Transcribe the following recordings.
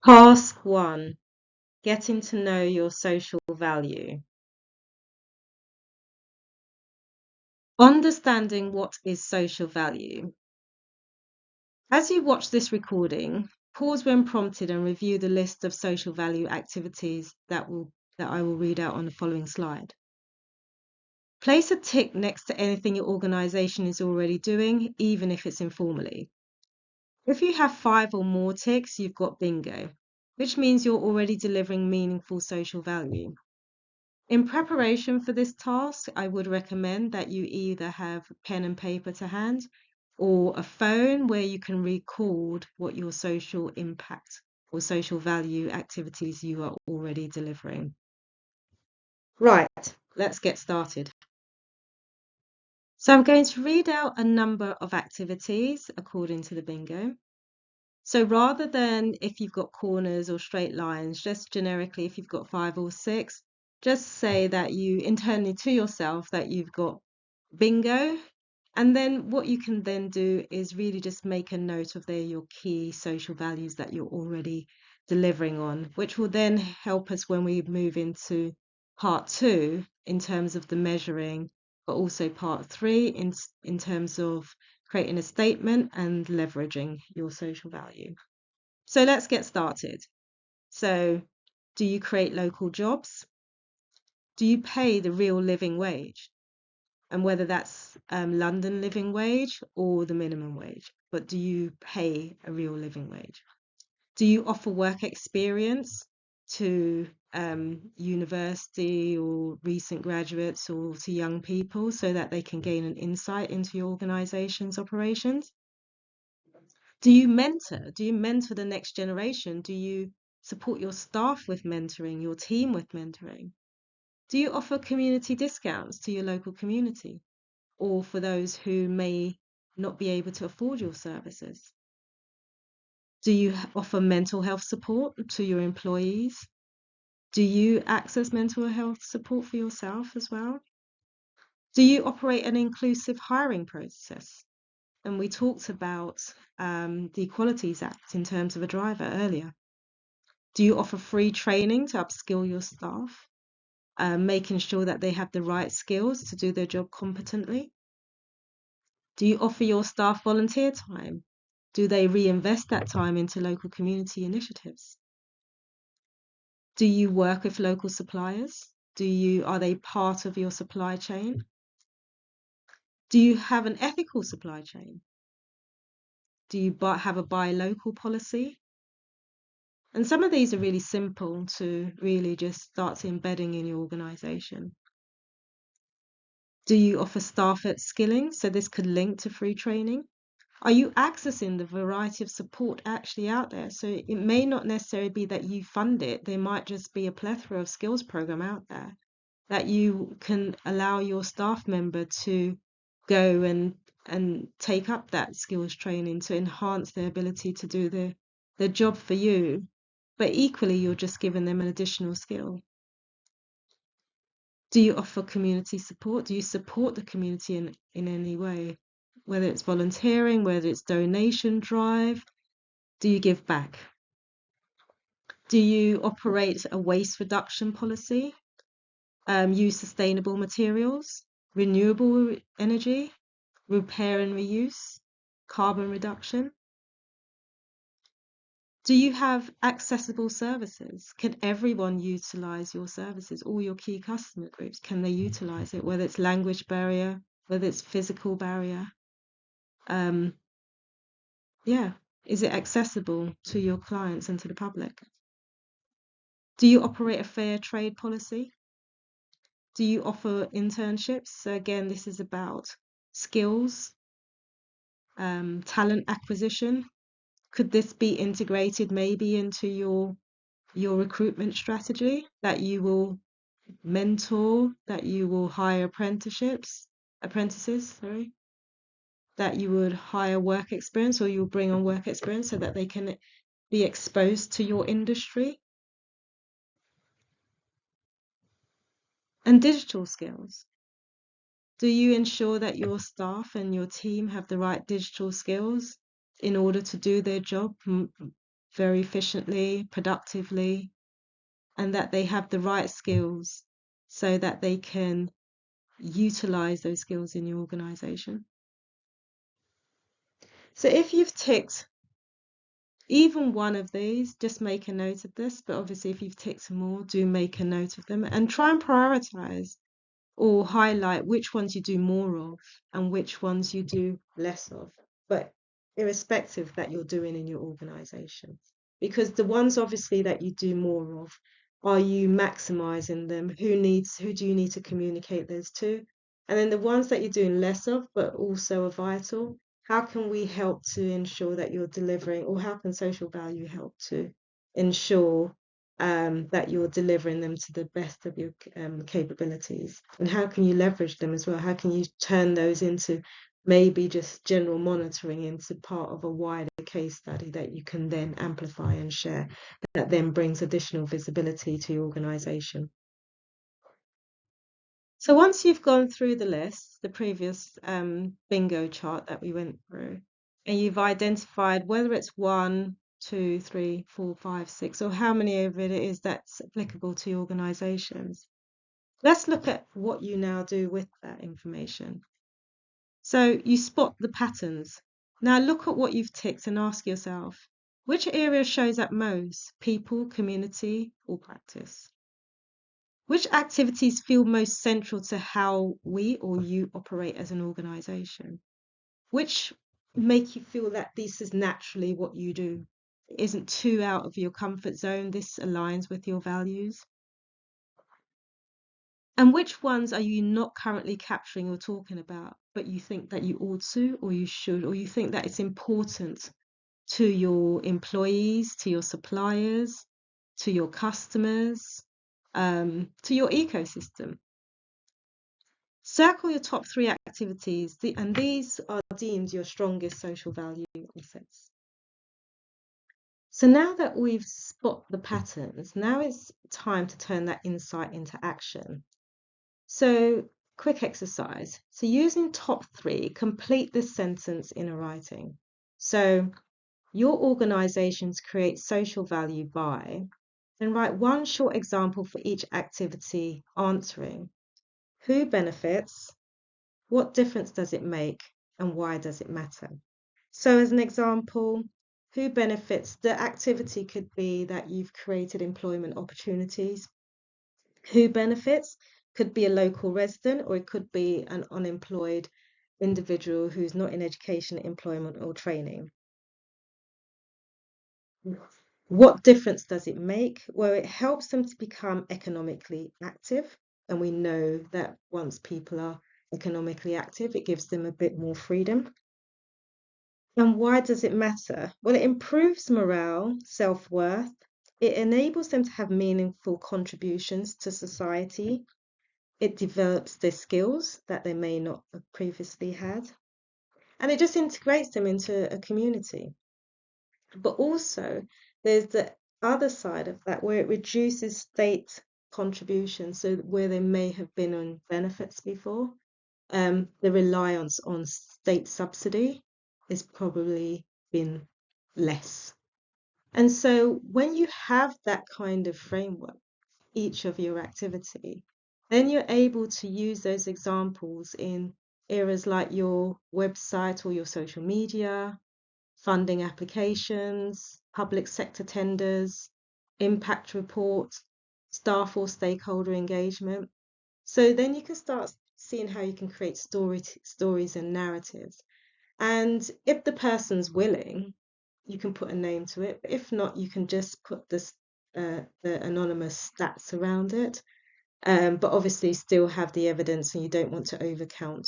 Task 1. Getting to know your social value. Understanding what is social value. As you watch this recording, pause when prompted and review the list of social value activities that I will read out on the following slide. Place a tick next to anything your organization is already doing, even if it's informally. If you have 5 or more ticks, you've got bingo, which means you're already delivering meaningful social value. In preparation for this task, I would recommend that you either have pen and paper to hand or a phone where you can record what your social impact or social value activities you are already delivering. Right, let's get started. So I'm going to read out a number of activities according to the bingo. So rather than if you've got corners or straight lines, just generically, if you've got 5 or 6, just say that you internally to yourself that you've got bingo. And then what you can then do is really just make a note of your key social values that you're already delivering on, which will then help us when we move into part 2 in terms of the measuring, but also part 3 in terms of creating a statement and leveraging your social value. So let's get started. So, do you create local jobs? Do you pay the real living wage? And whether that's London living wage or the minimum wage, but do you pay a real living wage? Do you offer work experience to university or recent graduates or to young people so that they can gain an insight into your organization's operations? Do you mentor? Do you mentor the next generation? Do you support your staff with mentoring, your team with mentoring? Do you offer community discounts to your local community or for those who may not be able to afford your services? Do you offer mental health support to your employees? Do you access mental health support for yourself as well? Do you operate an inclusive hiring process? And we talked about the Equalities Act in terms of a driver earlier. Do you offer free training to upskill your staff, making sure that they have the right skills to do their job competently? Do you offer your staff volunteer time? Do they reinvest that time into local community initiatives? Do you work with local suppliers? Are they part of your supply chain? Do you have an ethical supply chain? Do you have a buy local policy? And some of these are really simple to really just start embedding in your organization. Do you offer staff upskilling? So this could link to free training. Are you accessing the variety of support actually out there? So it may not necessarily be that you fund it. There might just be a plethora of skills program out there that you can allow your staff member to go and take up that skills training to enhance their ability to do the job for you. But equally, you're just giving them an additional skill. Do you offer community support? Do you support the community in any way? Whether it's volunteering, whether it's donation drive, do you give back? Do you operate a waste reduction policy? Use sustainable materials, renewable energy, repair and reuse, carbon reduction? Do you have accessible services? Can everyone utilize your services? All your key customer groups, can they utilize it? Whether it's language barrier, whether it's physical barrier. Yeah, is it accessible to your clients and to the public? Do you operate a fair trade policy? Do you offer internships? So again, this is about skills, talent acquisition. Could this be integrated maybe into your recruitment strategy, that you will mentor, that you will hire apprentices, sorry, that you would hire work experience or you'll bring on work experience so that they can be exposed to your industry? And digital skills. Do you ensure that your staff and your team have the right digital skills in order to do their job very efficiently, productively, and that they have the right skills so that they can utilize those skills in your organization. So if you've ticked even one of these, just make a note of this. But obviously, if you've ticked more, do make a note of them and try and prioritize or highlight which ones you do more of and which ones you do less of, but irrespective that you're doing in your organization. Because the ones obviously that you do more of, are you maximizing them? Who do you need to communicate those to? And then the ones that you're doing less of, but also are vital, how can we help to ensure that you're delivering, or how can social value help to ensure that you're delivering them to the best of your capabilities? And how can you leverage them as well? How can you turn those into maybe just general monitoring into part of a wider case study that you can then amplify and share, that then brings additional visibility to your organization? So once you've gone through the list, the previous bingo chart that we went through, and you've identified whether it's 1, 2, 3, 4, 5, 6, or how many of it is that's applicable to your organizations, let's look at what you now do with that information. So you spot the patterns. Now look at what you've ticked and ask yourself, which area shows up most? People, community, or practice? Which activities feel most central to how we or you operate as an organization? Which make you feel that this is naturally what you do? It isn't too out of your comfort zone. This aligns with your values. And which ones are you not currently capturing or talking about, but you think that you ought to, or you should, or you think that it's important to your employees, to your suppliers, to your customers, to your ecosystem? Circle your top 3 activities, and these are deemed your strongest social value assets. So now that we've spot the patterns, now it's time to turn that insight into action. So, quick exercise. So using top 3, complete this sentence in a writing. So, your organizations create social value by, then write one short example for each activity answering who benefits, what difference does it make, and why does it matter? So as an example, who benefits? The activity could be that you've created employment opportunities. Who benefits could be a local resident, or it could be an unemployed individual who's not in education, employment, or training. What difference does it make? Well, it helps them to become economically active. And we know that once people are economically active, it gives them a bit more freedom. And why does it matter? Well, it improves morale, self-worth. It enables them to have meaningful contributions to society. It develops their skills that they may not have previously had. And it just integrates them into a community. But also, there's the other side of that where it reduces state contributions. So where they may have been on benefits before, the reliance on state subsidy is probably been less. And so when you have that kind of framework, each of your activity, then you're able to use those examples in areas like your website or your social media, funding applications, public sector tenders, impact reports, staff or stakeholder engagement. So then you can start seeing how you can create stories and narratives. And if the person's willing, you can put a name to it. But if not, you can just put this the anonymous stats around it. But obviously still have the evidence, and you don't want to overcount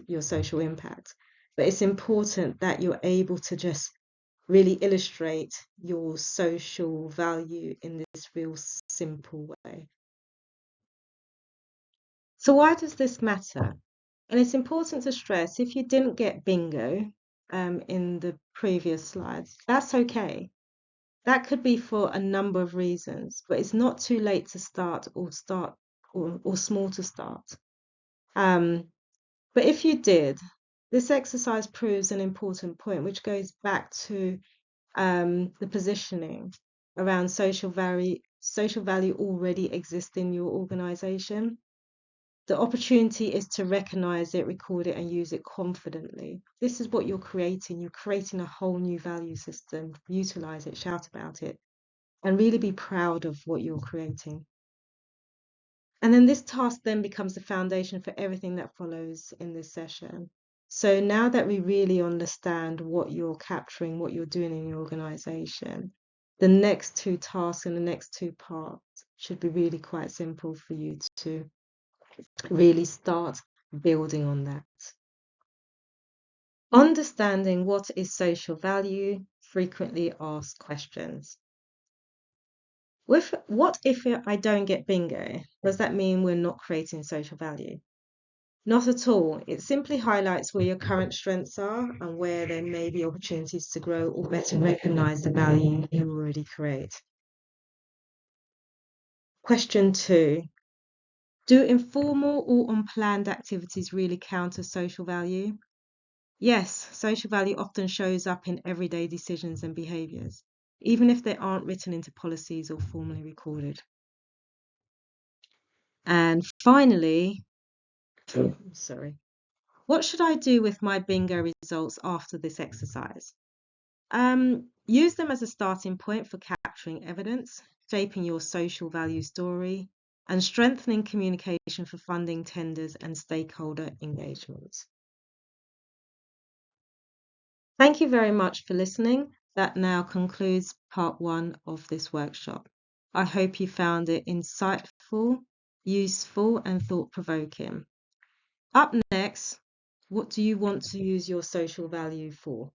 your social impact. But it's important that you're able to just really illustrate your social value in this real simple way. So why does this matter? And it's important to stress, if you didn't get bingo in the previous slides, that's okay. That could be for a number of reasons, but it's not too late to start or small to start. But if you did, This exercise proves an important point, which goes back to the positioning around social value. Social value already exists in your organization. The opportunity is to recognize it, record it, and use it confidently. This is what you're creating. You're creating a whole new value system. Utilize it, shout about it, and really be proud of what you're creating. And then this task then becomes the foundation for everything that follows in this session. So now that we really understand what you're capturing, what you're doing in your organization, the next two tasks and the next two parts should be really quite simple for you to really start building on that. Understanding what is social value, frequently asked questions. What if I don't get bingo? Does that mean we're not creating social value? Not at all. It simply highlights where your current strengths are and where there may be opportunities to grow or better recognize the value you already create. Question 2. Do informal or unplanned activities really count as social value? Yes, social value often shows up in everyday decisions and behaviors, even if they aren't written into policies or formally recorded. And finally, sorry, what should I do with my bingo results after this exercise? Use them as a starting point for capturing evidence, shaping your social value story, and strengthening communication for funding tenders and stakeholder engagement. Thank you very much for listening. That now concludes part 1 of this workshop. I hope you found it insightful, useful, and thought-provoking. Up next, what do you want to use your social value for?